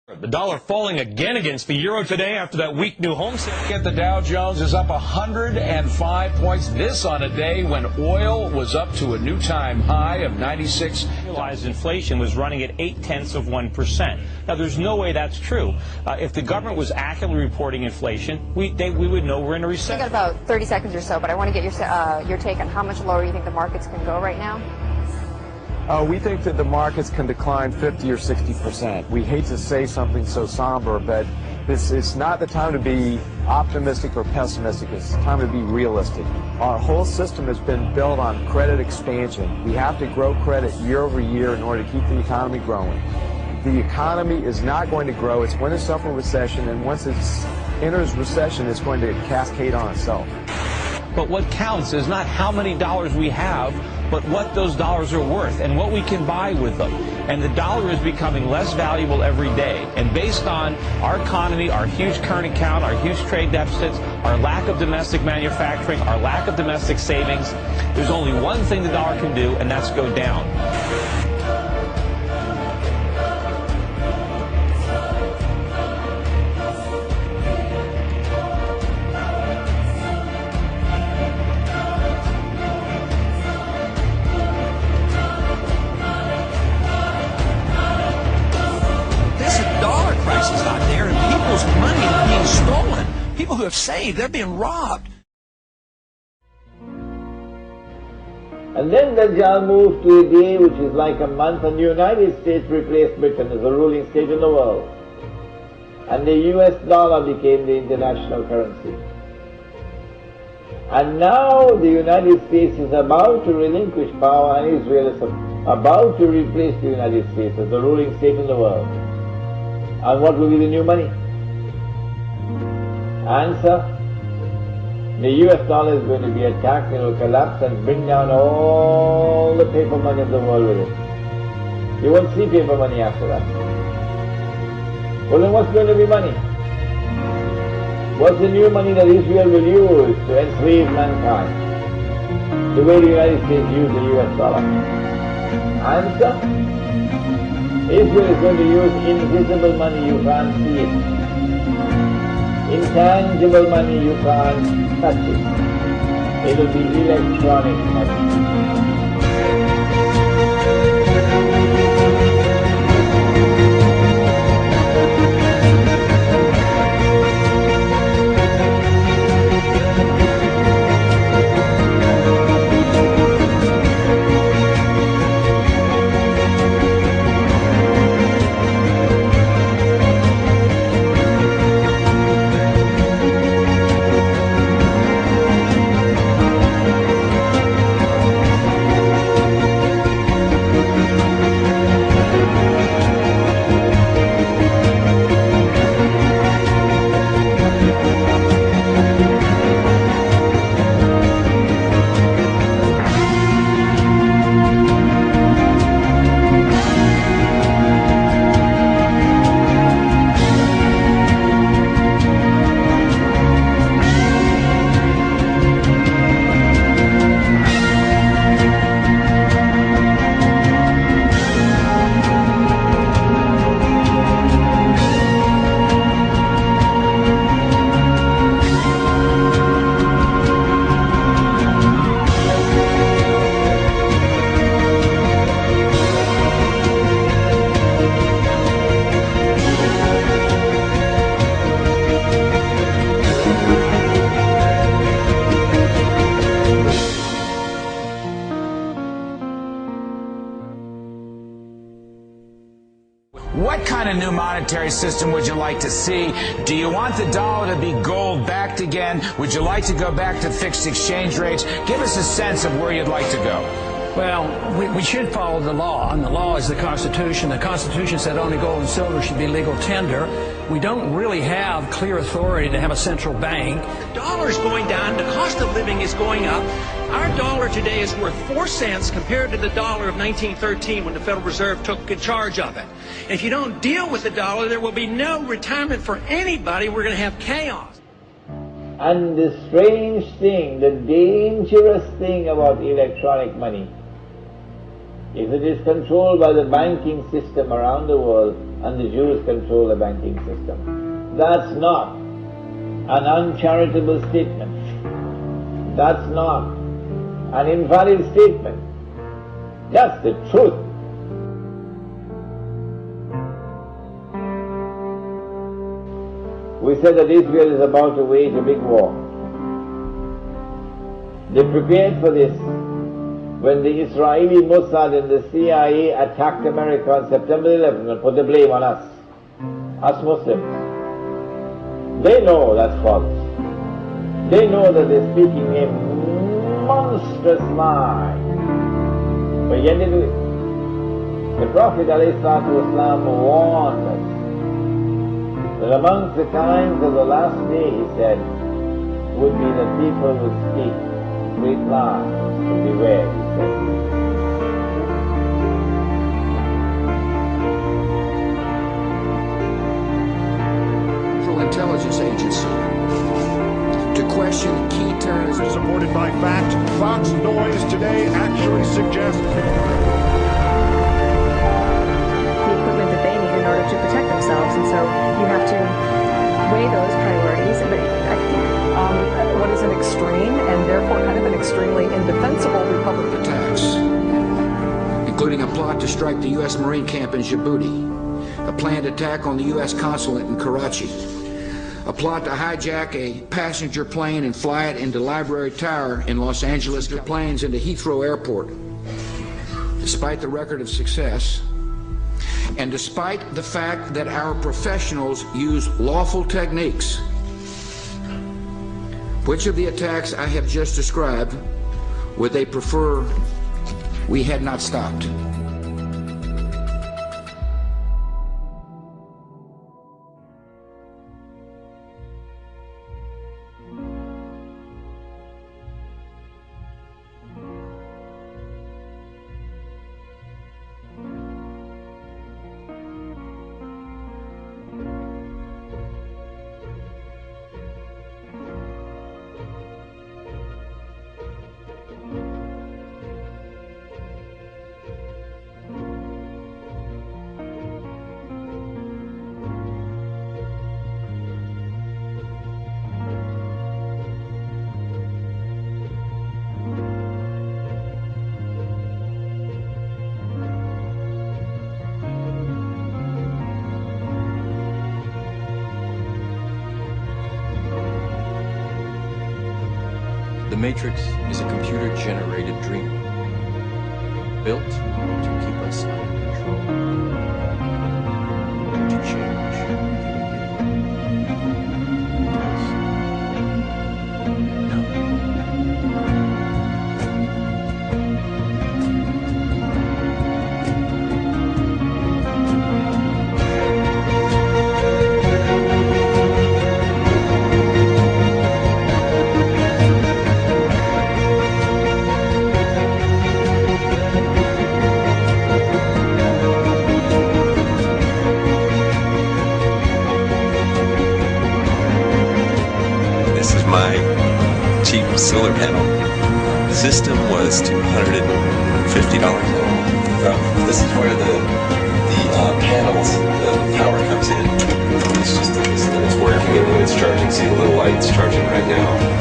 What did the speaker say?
The dollar falling again against the euro today after that weak new home sale. The Dow Jones is up 105 points. This on a day when oil was up to a new time high of 96. Realized inflation was running at 0.8%. Now, there's no way that's true. If the government was accurately reporting inflation, we would know we're in a recession. I got about 30 seconds or so, but I want to get your take on how much lower you think the markets can go right now. We think that the markets can decline 50 or 60%. We hate to say something so somber, but it's not the time to be optimistic or pessimistic. It's the time to be realistic. Our whole system has been built on credit expansion. We have to grow credit year over year in order to keep the economy growing. The economy is not going to grow. It's going to suffer recession, and once it enters recession, it's going to cascade on itself. But what counts is not how many dollars we have, but what those dollars are worth and what we can buy with them. And the dollar is becoming less valuable every day. And based on our economy, our huge current account, our huge trade deficits, our lack of domestic manufacturing, our lack of domestic savings, there's only one thing the dollar can do, and that's go down. Money is being stolen. People who have saved, they're being robbed. And then Dajjal moved to a day which is like a month, and the United States replaced Britain as the ruling state in the world. And the US dollar became the international currency. And now the United States is about to relinquish power, and Israel is about to replace the United States as the ruling state in the world. And what will be the new money? Answer, the US dollar is going to be attacked, it will collapse and bring down all the paper money of the world with it. You won't see paper money after that. Well, then what's going to be money? What's the new money that Israel will use to enslave mankind? The way the United States used the US dollar. Answer, Israel is going to use invisible money, you can't see it. Intangible money, you can't touch it. It will be electronic money. What kind of new monetary system would you like to see? Do you want the dollar to be gold backed again? Would you like to go back to fixed exchange rates? Give us a sense of where you'd like to go. Well, we should follow the law, and the law is the Constitution. The Constitution said only gold and silver should be legal tender. We don't really have clear authority to have a central bank. The dollar is going down. The cost of living is going up. Our dollar today is worth 4 cents compared to the dollar of 1913 when the Federal Reserve took charge of it. And if you don't deal with the dollar, there will be no retirement for anybody. We're going to have chaos. And the strange thing, the dangerous thing about electronic money If it is controlled by the banking system around the world and the Jews control the banking system, that's not an uncharitable statement. That's not an invalid statement. That's the truth. We said that Israel is about to wage a big war. They prepared for this when the Israeli Mossad and the CIA attacked America on September 11th and put the blame on us Muslims. They know that's false. They know that they're speaking a monstrous lie. But yet they do it. The Prophet ﷺ warned us that amongst the times of the last day, he said, would be that people would speak great lies. So beware, he said. Intelligence agency to question key terms. Supported by fact, Fox Noise today actually suggests the equipment that they need in order to protect themselves, and so you have to weigh those priorities. But I think what is an extreme and therefore kind of an extremely indefensible Republican attacks, including a plot to strike the U.S. Marine camp in Djibouti, a planned attack on the U.S. consulate in Karachi, a plot to hijack a passenger plane and fly it into Library Tower in Los Angeles, the planes into Heathrow Airport. Despite the record of success, and despite the fact that our professionals use lawful techniques, which of the attacks I have just described would they prefer we had not stopped? The Matrix is a computer-generated dream, built to keep us under control, to change cheap solar panel. The system was $250. This is where the panels, the power comes in. It's working and it's charging. See the little lights charging right now.